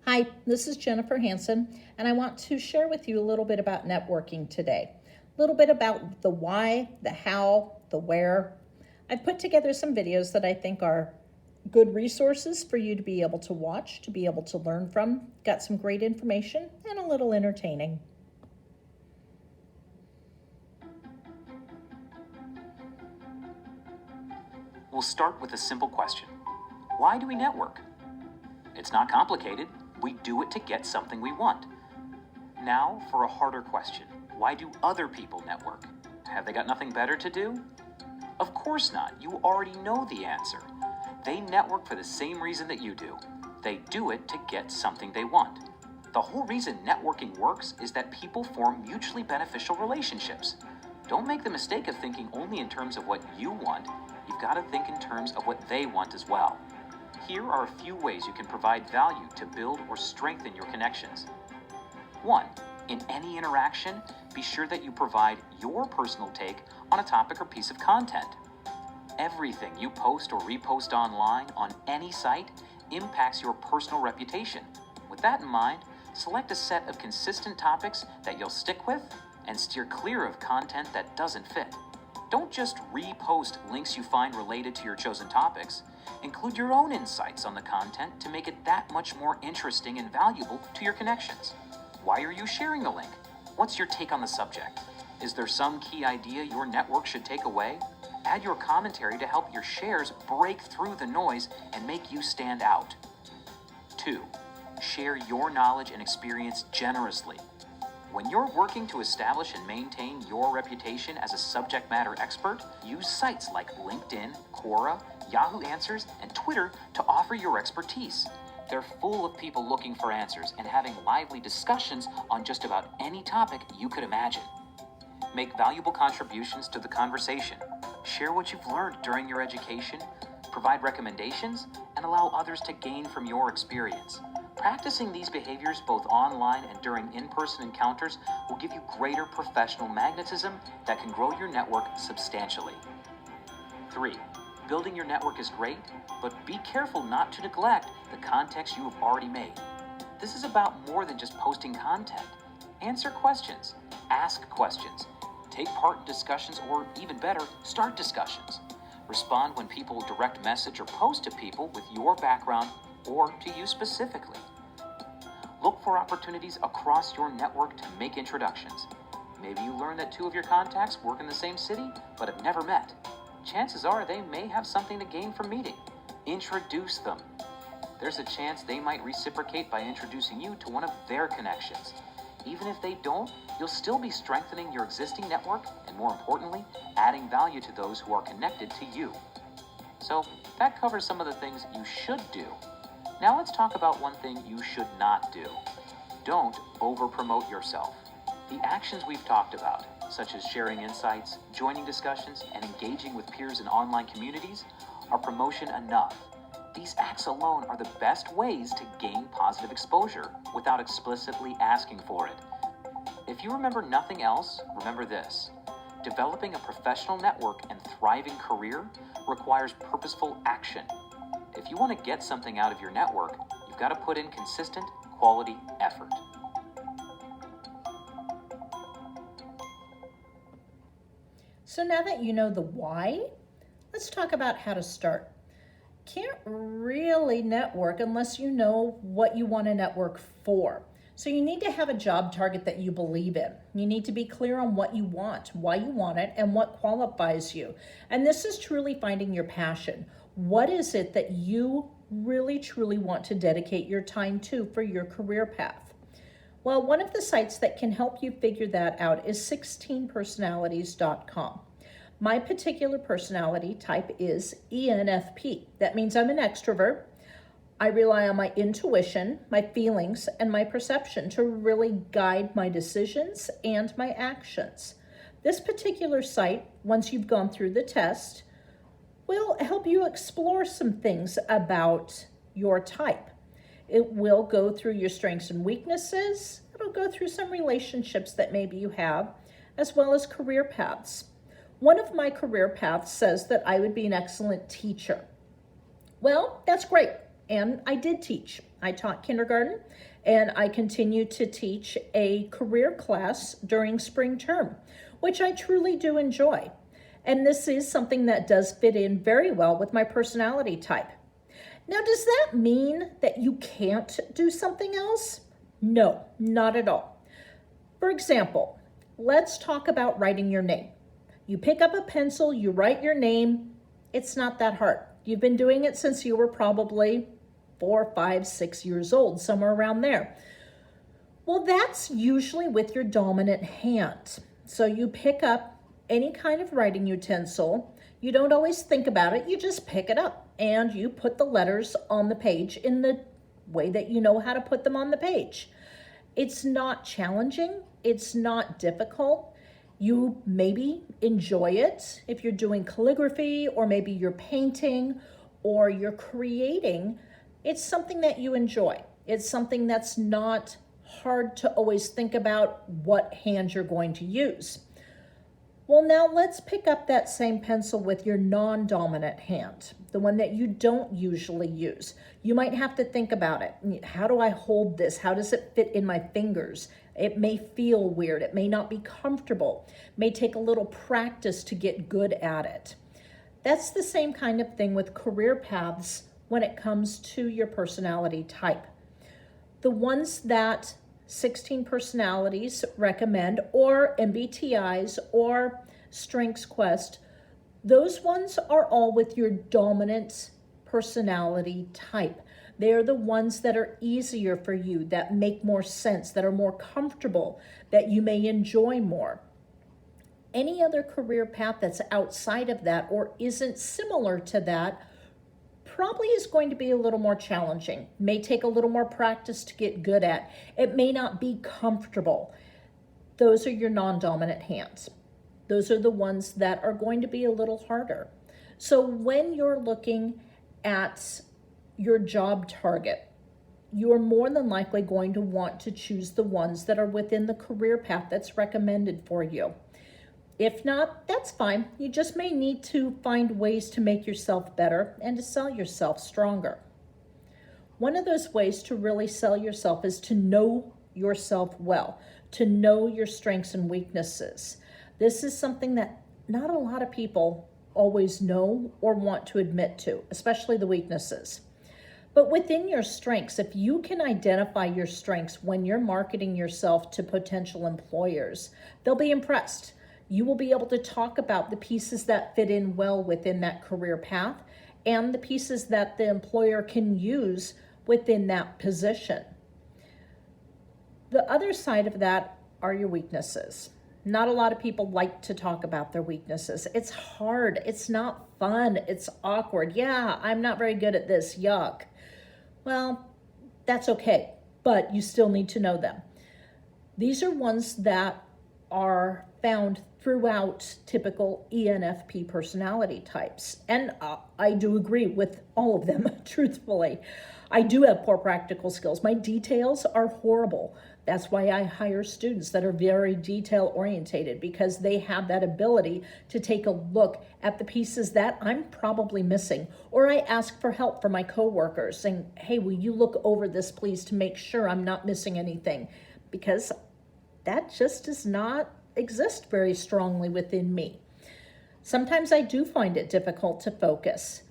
Hi, this is Jennifer Hansen, and I want to share with you a little bit about networking today. A little bit about the why, the how, the where. I've put together some videos that I think are good resources for you to be able to watch, to be able to learn from. Got some great information and a little entertaining. We'll start with a simple question. Why do we network? It's not complicated. We do it to get something we want. Now for a harder question. Why do other people network? Have they got nothing better to do? Of course not. You already know the answer. They network for the same reason that you do. They do it to get something they want. The whole reason networking works is that people form mutually beneficial relationships. Don't make the mistake of thinking only in terms of what you want. You've got to think in terms of what they want as well. Here are a few ways you can provide value to build or strengthen your connections. 1. In any interaction, be sure that you provide your personal take on a topic or piece of content. Everything you post or repost online on any site impacts your personal reputation. With that in mind, select a set of consistent topics that you'll stick with and steer clear of content that doesn't fit. Don't just repost links you find related to your chosen topics. Include your own insights on the content to make it that much more interesting and valuable to your connections. Why are you sharing the link? What's your take on the subject? Is there some key idea your network should take away? Add your commentary to help your shares break through the noise and make you stand out. 2. Share your knowledge and experience generously. When you're working to establish and maintain your reputation as a subject matter expert, use sites like LinkedIn, Quora, Yahoo Answers, and Twitter to offer your expertise. They're full of people looking for answers and having lively discussions on just about any topic you could imagine. Make valuable contributions to the conversation. Share what you've learned during your education, provide recommendations, and allow others to gain from your experience. Practicing these behaviors both online and during in-person encounters will give you greater professional magnetism that can grow your network substantially. 3. Building your network is great, but be careful not to neglect the contacts you have already made. This is about more than just posting content. Answer questions, ask questions, take part in discussions, or even better, start discussions. Respond when people direct message or post to people with your background or to you specifically. Look for opportunities across your network to make introductions. Maybe you learn that 2 of your contacts work in the same city but have never met. Chances are they may have something to gain from meeting. Introduce them. There's a chance they might reciprocate by introducing you to one of their connections. Even if they don't, you'll still be strengthening your existing network and, more importantly, adding value to those who are connected to you. So that covers some of the things you should do. Now let's talk about one thing you should not do. Don't over-promote yourself. The actions we've talked about, such as sharing insights, joining discussions, and engaging with peers in online communities, are promotion enough. These acts alone are the best ways to gain positive exposure without explicitly asking for it. If you remember nothing else, remember this. Developing a professional network and thriving career requires purposeful action. If you want to get something out of your network, you've got to put in consistent, quality effort. So now that you know the why, let's talk about how to start. Can't really network unless you know what you want to network for. So you need to have a job target that you believe in. You need to be clear on what you want, why you want it, and what qualifies you. And this is truly finding your passion. What is it that you really, truly want to dedicate your time to for your career path? Well, one of the sites that can help you figure that out is 16personalities.com. My particular personality type is ENFP. That means I'm an extrovert. I rely on my intuition, my feelings, and my perception to really guide my decisions and my actions. This particular site, once you've gone through the test, will help you explore some things about your type. It will go through your strengths and weaknesses. It'll go through some relationships that maybe you have, as well as career paths. One of my career paths says that I would be an excellent teacher. Well, that's great. and I did teach. I taught kindergarten, and I continue to teach a career class during spring term, which I truly do enjoy. And this is something that does fit in very well with my personality type. Now, does that mean that you can't do something else? No, not at all. For example, let's talk about writing your name. You pick up a pencil, you write your name. It's not that hard. You've been doing it since you were probably 4, 5, 6 years old, somewhere around there. Well, that's usually with your dominant hand. So you pick up any kind of writing utensil. You don't always think about it. You just pick it up and you put the letters on the page in the way that you know how to put them on the page. It's not challenging. It's not difficult. You maybe enjoy it if you're doing calligraphy, or maybe you're painting or you're creating. It's something that you enjoy. It's something that's not hard to always think about what hand you're going to use. Well, now let's pick up that same pencil with your non-dominant hand, the one that you don't usually use. You might have to think about it. How do I hold this? How does it fit in my fingers? It may feel weird. It may not be comfortable. It may take a little practice to get good at it. That's the same kind of thing with career paths when it comes to your personality type. The ones that 16 Personalities recommend, or MBTIs, or Strengths Quest, those ones are all with your dominant personality type. They're the ones that are easier for you, that make more sense, that are more comfortable, that you may enjoy more. Any other career path that's outside of that or isn't similar to that probably is going to be a little more challenging, may take a little more practice to get good at. It may not be comfortable. Those are your non-dominant hands. Those are the ones that are going to be a little harder. So when you're looking at your job target, you're more than likely going to want to choose the ones that are within the career path that's recommended for you. If not, that's fine. You just may need to find ways to make yourself better and to sell yourself stronger. One of those ways to really sell yourself is to know yourself well, to know your strengths and weaknesses. This is something that not a lot of people always know or want to admit to, especially the weaknesses. But within your strengths, if you can identify your strengths when you're marketing yourself to potential employers, they'll be impressed. You will be able to talk about the pieces that fit in well within that career path and the pieces that the employer can use within that position. The other side of that are your weaknesses. Not a lot of people like to talk about their weaknesses. It's hard. It's not fun. It's awkward. Yeah, I'm not very good at this. Yuck. Well, that's okay, but you still need to know them. These are ones that are found throughout typical ENFP personality types. And I do agree with all of them, truthfully. I do have poor practical skills. My details are horrible. That's why I hire students that are very detail orientated, because they have that ability to take a look at the pieces that I'm probably missing. Or I ask for help from my coworkers saying, hey, will you look over this please to make sure I'm not missing anything? Because that just does not exist very strongly within me. Sometimes I do find it difficult to focus.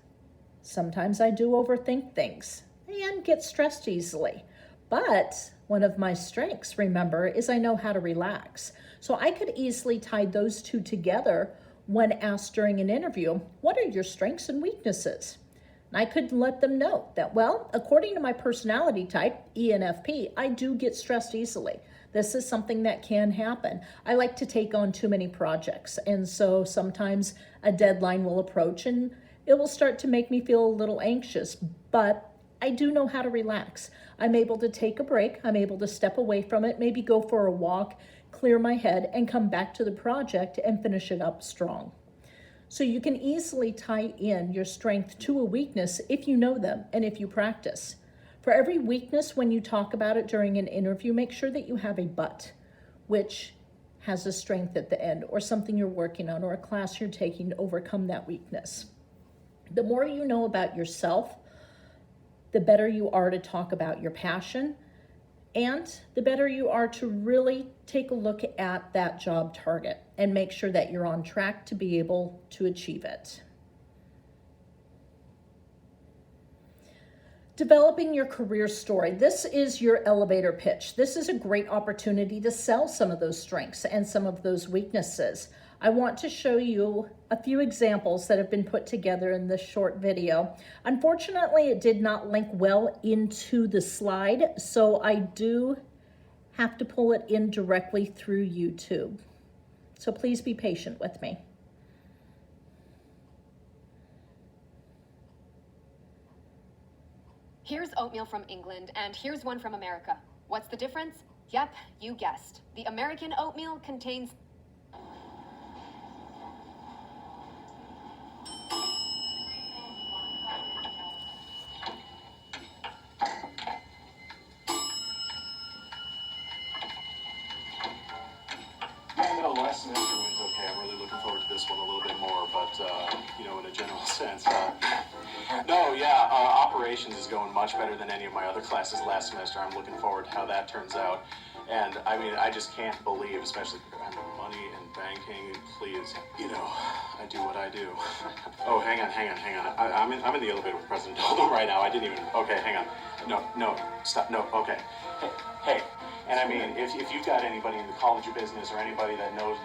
Sometimes I do overthink things and get stressed easily. But one of my strengths, remember, is I know how to relax. So I could easily tie those two together when asked during an interview, what are your strengths and weaknesses? And I could let them know that, well, according to my personality type, ENFP, I do get stressed easily. This is something that can happen. I like to take on too many projects. And so sometimes a deadline will approach and it will start to make me feel a little anxious, but I do know how to relax. I'm able to take a break. I'm able to step away from it, maybe go for a walk, clear my head, and come back to the project and finish it up strong. So you can easily tie in your strength to a weakness if you know them and if you practice. For every weakness, when you talk about it during an interview, make sure that you have a but, which has a strength at the end, or something you're working on, or a class you're taking to overcome that weakness. The more you know about yourself, the better you are to talk about your passion, and the better you are to really take a look at that job target and make sure that you're on track to be able to achieve it. Developing your career story. This is your elevator pitch. This is a great opportunity to sell some of those strengths and some of those weaknesses. I want to show you a few examples that have been put together in this short video. Unfortunately, it did not link well into the slide, so I do have to pull it in directly through YouTube. So please be patient with me. Here's oatmeal from England, and here's one from America. What's the difference? Yep, you guessed. The American oatmeal contains... Last semester went okay. I'm really looking forward to this one a little bit more, but, in a general sense. Operations is going much better than any of my other classes last semester. I'm looking forward to how that turns out. And, I just can't believe, especially money and banking, please, I do what I do. Oh, hang on. I'm in the elevator with President Oldham right now. I didn't even, okay, hang on. No, stop, no, okay. Hey. And if you've got anybody in the college of business or anybody that knows,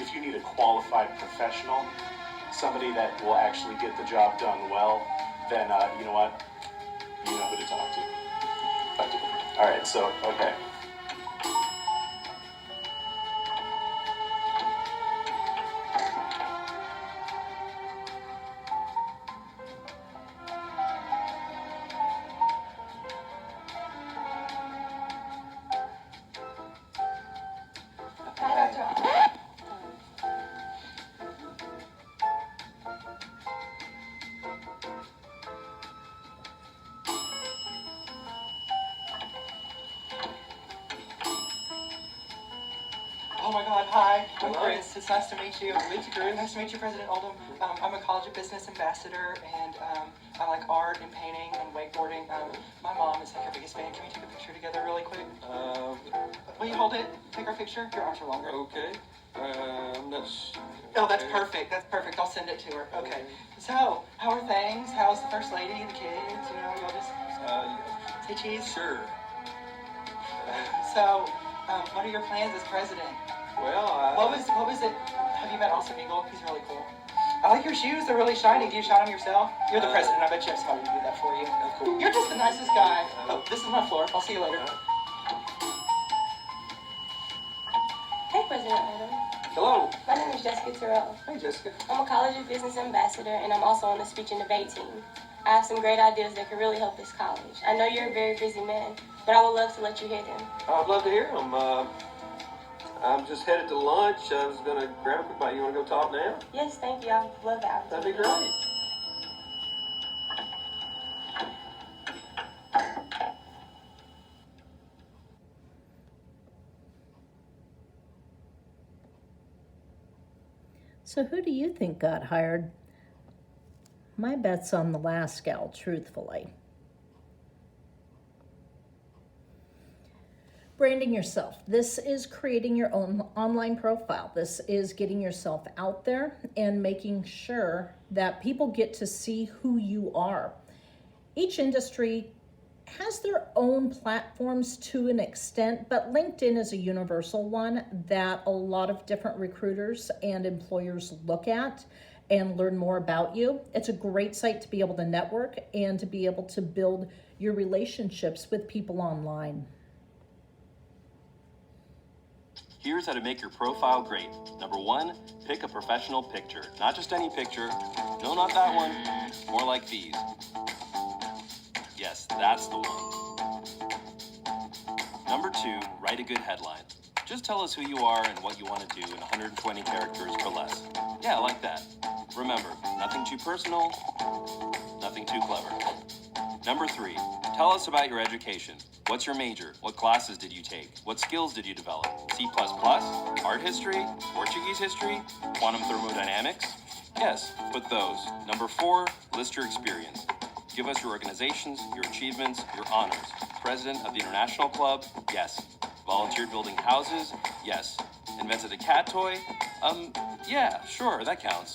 if you need a qualified professional, somebody that will actually get the job done well, then you know what? You know who to talk to. All right, so, okay. Oh my God, hi, I'm Chris. It's nice to meet you. Nice to meet you, President Oldham. I'm a College of Business ambassador, and I like art and painting and wakeboarding. My mom is like our biggest fan. Can we take a picture together really quick? Will you hold it? Take our picture? Your arms are longer. Okay. I'm not sure. Oh, that's perfect. I'll send it to her. Okay. So, how are things? How's the First Lady, the kids? Y'all just say cheese? Sure. So, what are your plans as president? Well, What was it? Have you met Austin Eagle? He's really cool. I like your shoes. They're really shiny. Do you shine them yourself? You're the president. I bet you have somebody to do that for you. Of course. You're just the nicest guy. Oh, this is my floor. I'll see you later. Hey, President Oldham. Hello. My name is Jessica Terrell. Hey, Jessica. I'm a College of Business ambassador, and I'm also on the speech and debate team. I have some great ideas that could really help this college. I know you're a very busy man, but I would love to let you hear them. I'd love to hear them. I'm just headed to lunch. I was going to grab a quick bite. You want to go talk now? Yes, thank you. I would love that. That'd be great. So who do you think got hired? My bet's on the last gal, truthfully. Branding yourself. This is creating your own online profile. This is getting yourself out there and making sure that people get to see who you are. Each industry has their own platforms to an extent, but LinkedIn is a universal one that a lot of different recruiters and employers look at and learn more about you. It's a great site to be able to network and to be able to build your relationships with people online. Here's how to make your profile great. Number 1, pick a professional picture. Not just any picture. No, not that one. More like these. Yes, that's the one. Number 2, write a good headline. Just tell us who you are and what you want to do in 120 characters or less. Yeah, like that. Remember, nothing too personal, nothing too clever. Number 3, tell us about your education. What's your major? What classes did you take? What skills did you develop? C++? Art history? Portuguese history? Quantum thermodynamics? Yes, put those. Number 4, list your experience. Give us your organizations, your achievements, your honors. President of the International Club? Yes. Volunteered building houses? Yes. Invented a cat toy? Yeah, sure, that counts.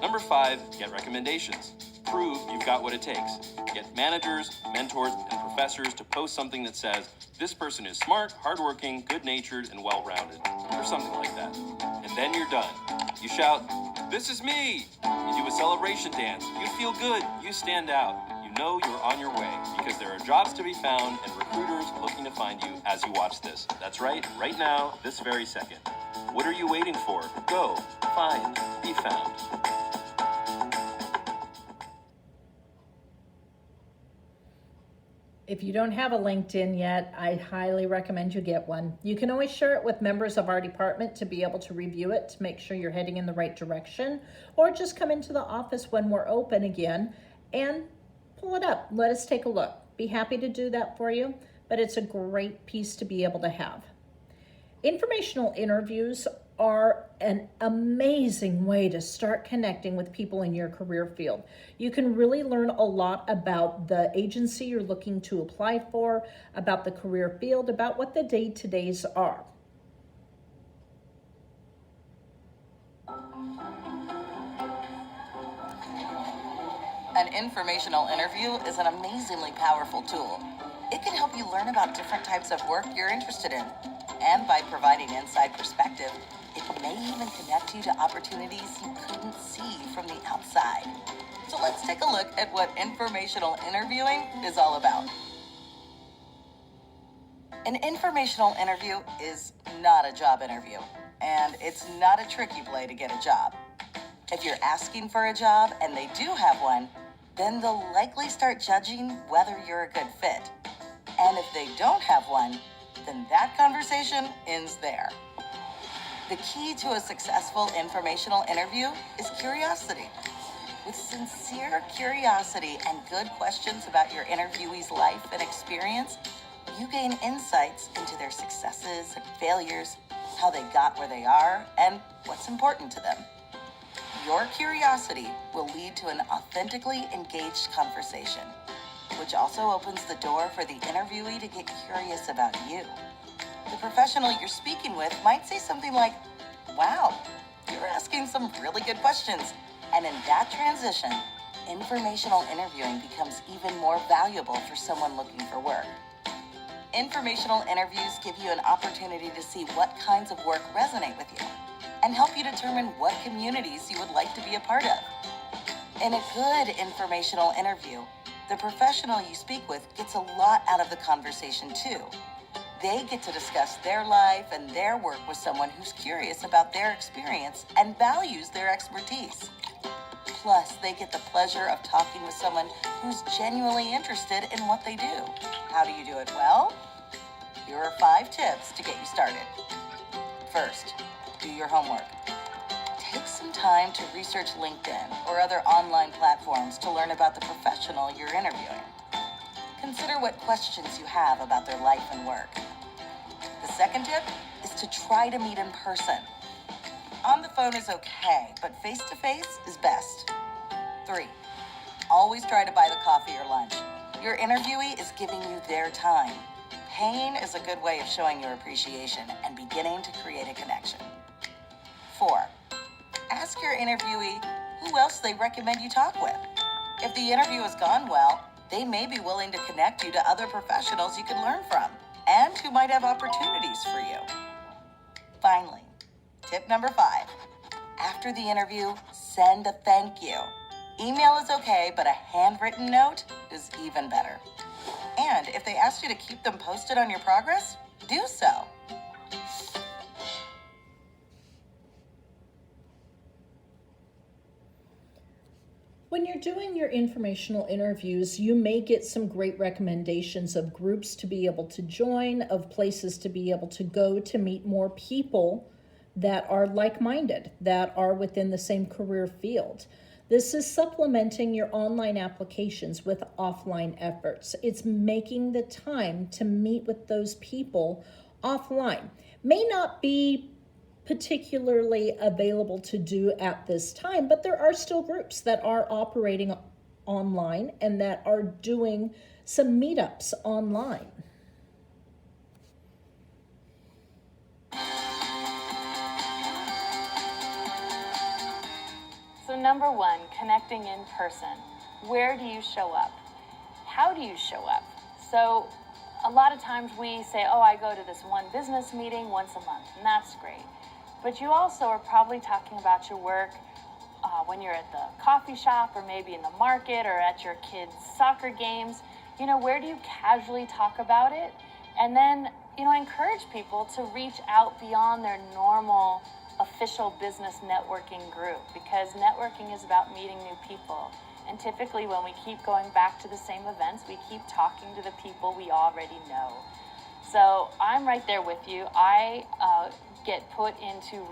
Number 5, get recommendations. Prove you've got what it takes. Get managers, mentors, and professors to post something that says, this person is smart, hardworking, good-natured, and well-rounded, or something like that. And then you're done. You shout, this is me! You do a celebration dance. You feel good. You stand out. You know you're on your way, because there are jobs to be found and recruiters looking to find you as you watch this. That's right now, this very second. What are you waiting for? Go, find, be found. If you don't have a LinkedIn yet, I highly recommend you get one. You can always share it with members of our department to be able to review it, to make sure you're heading in the right direction, or just come into the office when we're open again and pull it up. Let us take a look. Be happy to do that for you, but it's a great piece to be able to have. Informational interviews are an amazing way to start connecting with people in your career field. You can really learn a lot about the agency you're looking to apply for, about the career field, about what the day-to-days are. An informational interview is an amazingly powerful tool. It can help you learn about different types of work you're interested in. And by providing inside perspective, it may even connect you to opportunities you couldn't see from the outside. So let's take a look at what informational interviewing is all about. An informational interview is not a job interview, and it's not a trick you play to get a job. If you're asking for a job and they do have one, then they'll likely start judging whether you're a good fit. And if they don't have one, then that conversation ends there. The key to a successful informational interview is curiosity. With sincere curiosity and good questions about your interviewee's life and experience, you gain insights into their successes and failures, how they got where they are, and what's important to them. Your curiosity will lead to an authentically engaged conversation, which also opens the door for the interviewee to get curious about you. The professional you're speaking with might say something like, wow, you're asking some really good questions. And in that transition, informational interviewing becomes even more valuable for someone looking for work. Informational interviews give you an opportunity to see what kinds of work resonate with you and help you determine what communities you would like to be a part of. In a good informational interview, the professional you speak with gets a lot out of the conversation too. They get to discuss their life and their work with someone who's curious about their experience and values their expertise. Plus, they get the pleasure of talking with someone who's genuinely interested in what they do. How do you do it well? Here are 5 tips to get you started. First, do your homework. Take some time to research LinkedIn or other online platforms to learn about the professional you're interviewing. Consider what questions you have about their life and work. The second tip is to try to meet in person. On the phone is okay, but face-to-face is best. 3, always try to buy the coffee or lunch. Your interviewee is giving you their time. Paying is a good way of showing your appreciation and beginning to create a connection. 4, ask your interviewee who else they recommend you talk with. If the interview has gone well, they may be willing to connect you to other professionals you can learn from and who might have opportunities for you. Finally, tip number 5, after the interview, send a thank you. Email is okay, but a handwritten note is even better. And if they ask you to keep them posted on your progress, do so. When you're doing your informational interviews, you may get some great recommendations of groups to be able to join, of places to be able to go to meet more people that are like-minded, that are within the same career field. This is supplementing your online applications with offline efforts. It's making the time to meet with those people offline. May not be particularly available to do at this time, but there are still groups that are operating online and that are doing some meetups online. So number one, connecting in person. Where do you show up? How do you show up? So a lot of times we say, oh, I go to this one business meeting once a month, and that's great. But you also are probably talking about your work when you're at the coffee shop or maybe in the market or at your kids' soccer games. You know, where do you casually talk about it? And then, you know, encourage people to reach out beyond their normal official business networking group, because networking is about meeting new people. And typically when we keep going back to the same events, we keep talking to the people we already know. So I'm right there with you. I get put into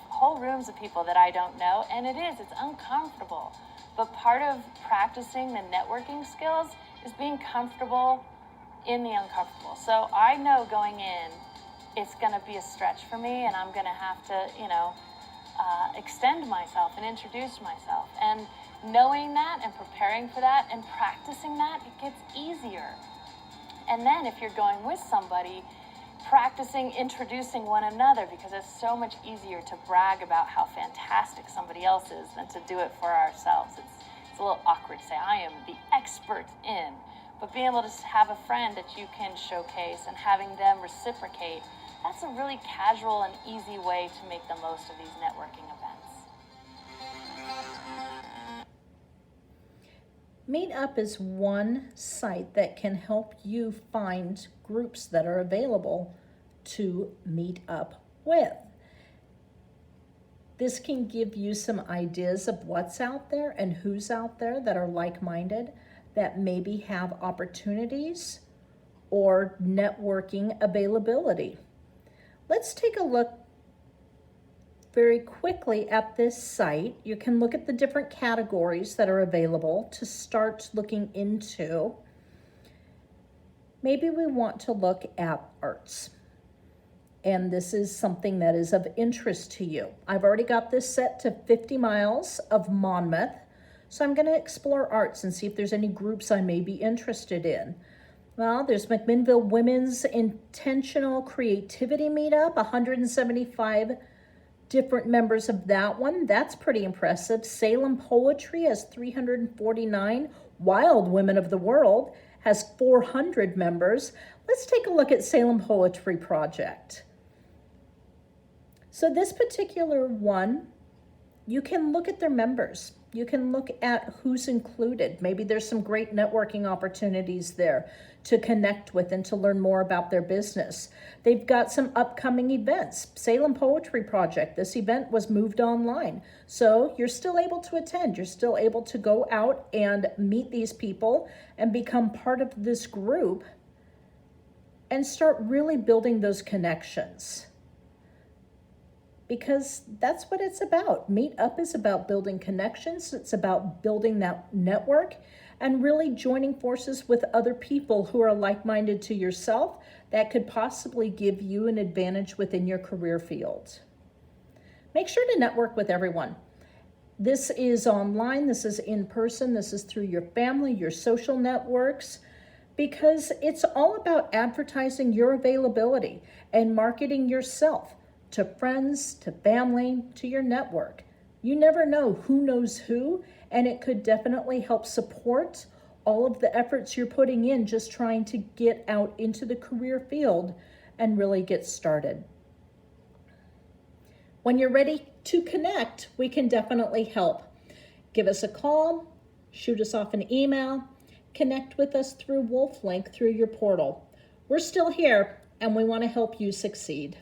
whole rooms of people that I don't know, and it's uncomfortable. But part of practicing the networking skills is being comfortable in the uncomfortable. So I know going in, it's gonna be a stretch for me, and I'm gonna have to, extend myself and introduce myself. And knowing that and preparing for that and practicing that, it gets easier. And then if you're going with somebody, practicing introducing one another, because it's so much easier to brag about how fantastic somebody else is than to do it for ourselves. It's a little awkward to say, I am the expert in, but being able to have a friend that you can showcase and having them reciprocate, that's a really casual and easy way to make the most of these networking events. Meetup is one site that can help you find groups that are available to meet up with. This can give you some ideas of what's out there and who's out there that are like-minded, that maybe have opportunities or networking availability. Let's take a look very quickly at this site. You can look at the different categories that are available to start looking into. Maybe we want to look at arts, and this is something that is of interest to you. I've already got this set to 50 miles of Monmouth, so I'm going to explore arts and see if there's any groups I may be interested in. Well, there's McMinnville Women's Intentional Creativity Meetup, 175 different members of that one. That's pretty impressive. Salem Poetry has 349. Wild Women of the World has 400 members. Let's take a look at Salem Poetry Project. So this particular one, you can look at their members. You can look at who's included. Maybe there's some great networking opportunities there to connect with and to learn more about their business. They've got some upcoming events. Salem Poetry Project, this event was moved online. So you're still able to attend. You're still able to go out and meet these people and become part of this group and start really building those connections. Because that's what it's about. Meetup is about building connections. It's about building that network and really joining forces with other people who are like-minded to yourself that could possibly give you an advantage within your career field. Make sure to network with everyone. This is online, this is in person, this is through your family, your social networks, because it's all about advertising your availability and marketing yourself to friends, to family, to your network. You never know who knows who, and it could definitely help support all of the efforts you're putting in just trying to get out into the career field and really get started. When you're ready to connect, we can definitely help. Give us a call, shoot us off an email, connect with us through WolfLink through your portal. We're still here, and we want to help you succeed.